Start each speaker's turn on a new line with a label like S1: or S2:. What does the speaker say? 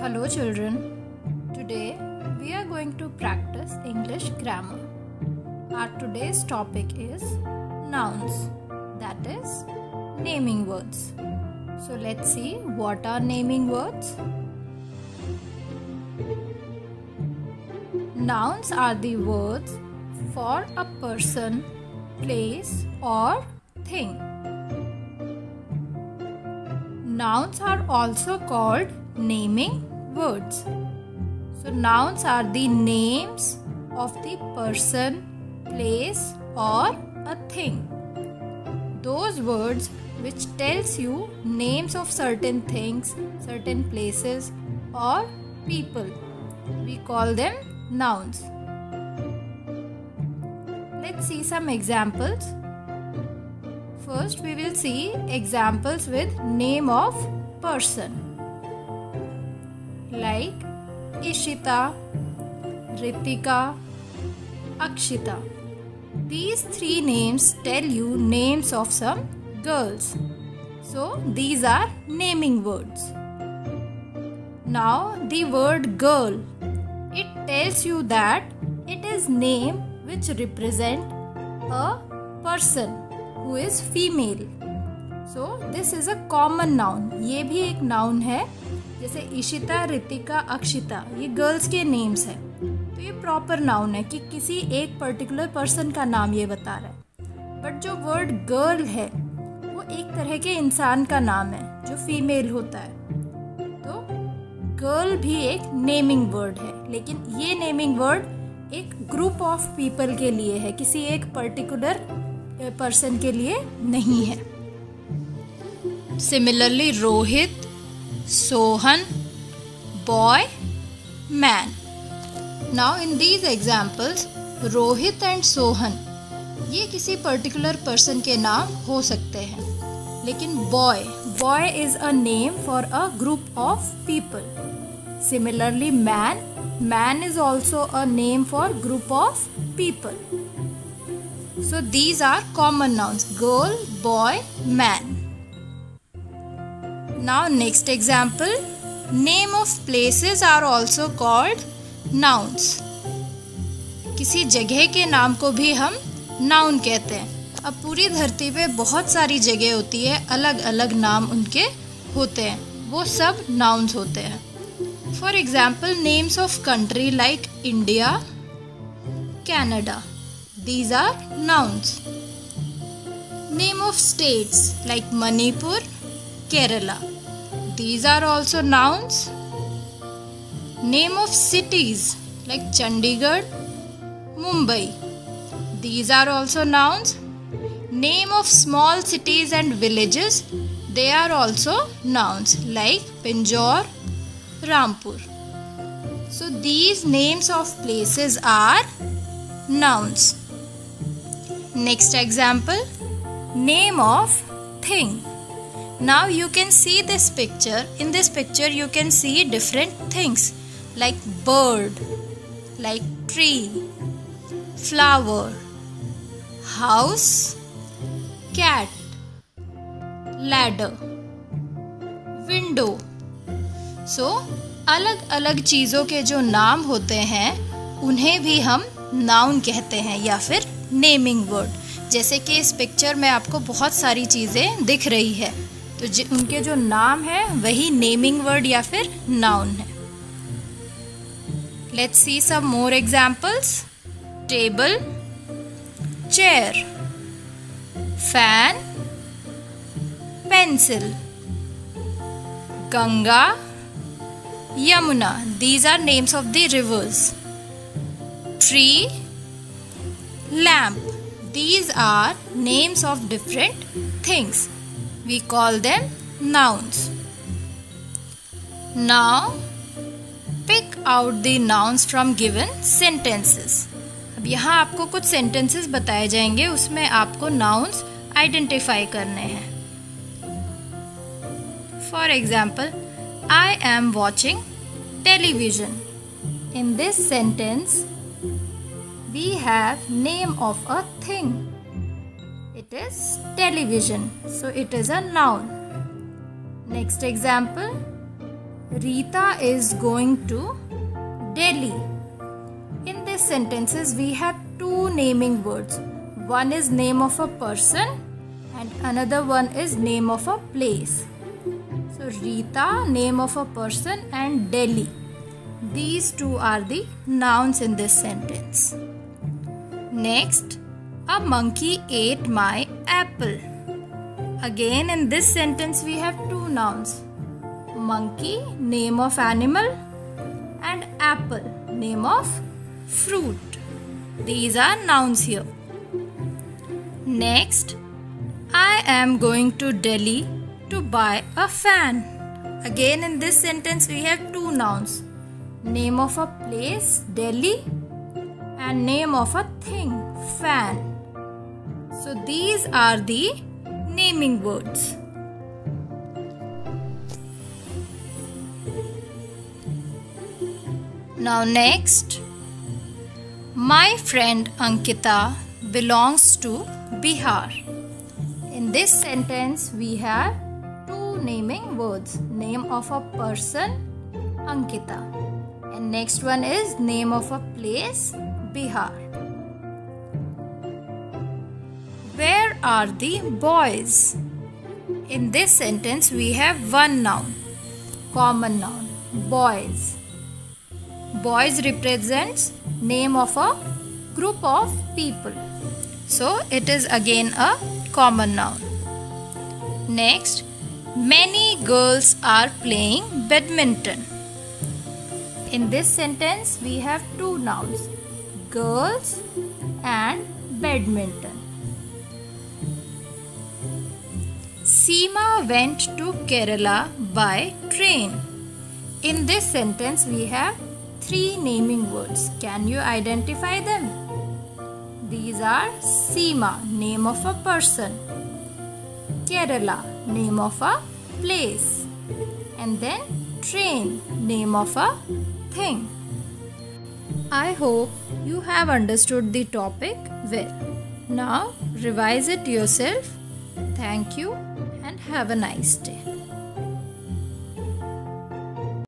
S1: Hello children, today we are going to practice English grammar. Our today's topic is nouns, that is naming words. So let's see what are naming words. Nouns are the words for a person, place or thing. Nouns are also called naming words. So nouns are the names of the person, place or a thing. Those words which tells you names of certain things, certain places or people. We call them nouns. Let's see some examples. First we will see examples with name of person. Like Ishita, Ritika, Akshita. These three names tell you names of some girls. So these are naming words. Now the word girl, it tells you that it is name which represent a person who is female. So this is a common noun. ये भी एक noun है. जैसे इशिता, रितिका, अक्षिता ये girls के names हैं. तो ये प्रॉपर नाउन है कि किसी एक पर्टिकुलर पर्सन का नाम ये बता रहा है. बट जो वर्ड गर्ल है वो एक तरह के इंसान का नाम है जो फीमेल होता है. तो गर्ल भी एक नेमिंग वर्ड है, लेकिन ये नेमिंग वर्ड एक ग्रुप ऑफ पीपल के लिए है, किसी एक पर्टिकुलर पर्सन के लिए नहीं है. Similarly Rohit, Sohan, boy, man. Now in these examples, Rohit and Sohan ये किसी पर्टिकुलर पर्सन के नाम हो सकते हैं, लेकिन boy is a name for a group of people. Similarly man is also a name for group of people. So these are common nouns: girl, boy, man. Now next example, name of places are also called nouns. किसी जगह के नाम को भी हम noun कहते हैं. अब पूरी धरती पे बहुत सारी जगह होती है, अलग अलग नाम उनके होते हैं, वो सब नाउन्स होते हैं. For example names of country like India, Canada, these are nouns. Name of states like Manipur, Kerala. These are also nouns. Name of cities like Chandigarh, Mumbai. These are also nouns. Name of small cities and villages, they are also nouns like Pinjore, Rampur. So these names of places are nouns. Next example, name of thing. Now you can see this picture. In this picture you can see different things like bird, like tree, flower, house, cat, ladder, window. So अलग अलग चीज़ों के जो नाम होते हैं उन्हें भी हम नाउन कहते हैं या फिर नेमिंग वर्ड. जैसे कि इस पिक्चर में आपको बहुत सारी चीज़ें दिख रही है, तो उनके जो नाम है वही नेमिंग वर्ड या फिर नाउन है. Let's see some more examples. Table, chair, fan, pencil, Ganga, Yamuna. These are names of the rivers. Tree, lamp. These are names of different things. We call them nouns. Now pick out the nouns from given sentences. अब यहाँ आपको कुछ sentences बताए जाएंगे, उसमें आपको nouns identify करने हैं. For example, I am watching television. In this sentence, we have name of a thing. It is television, so it is a noun. Next example, Rita is going to Delhi. In these sentences, we have two naming words. One is name of a person and another one is name of a place. So Rita, name of a person, and Delhi. These two are the nouns in this sentence. Next, a monkey ate my apple. Again, in this sentence we have two nouns. Monkey, name of animal, and apple, name of fruit. These are nouns here. Next, I am going to Delhi to buy a fan. Again, in this sentence we have two nouns. Name of a place, Delhi, and name of a thing, fan. So these are the naming words. Now next, my friend Ankita belongs to Bihar. In this sentence we have two naming words. Name of a person, Ankita, and next one is name of a place, Bihar. Where are the boys? In this sentence we have one noun, common noun, boys. Boys represents name of a group of people. So it is again a common noun. Next, many girls are playing badminton. In this sentence we have two nouns, girls and badminton. Seema went to Kerala by train. In this sentence we have three naming words. Can you identify them? These are Seema, name of a person, Kerala, name of a place, and then train, name of a thing. I hope you have understood the topic well. Now revise it yourself. Thank you and have a nice day.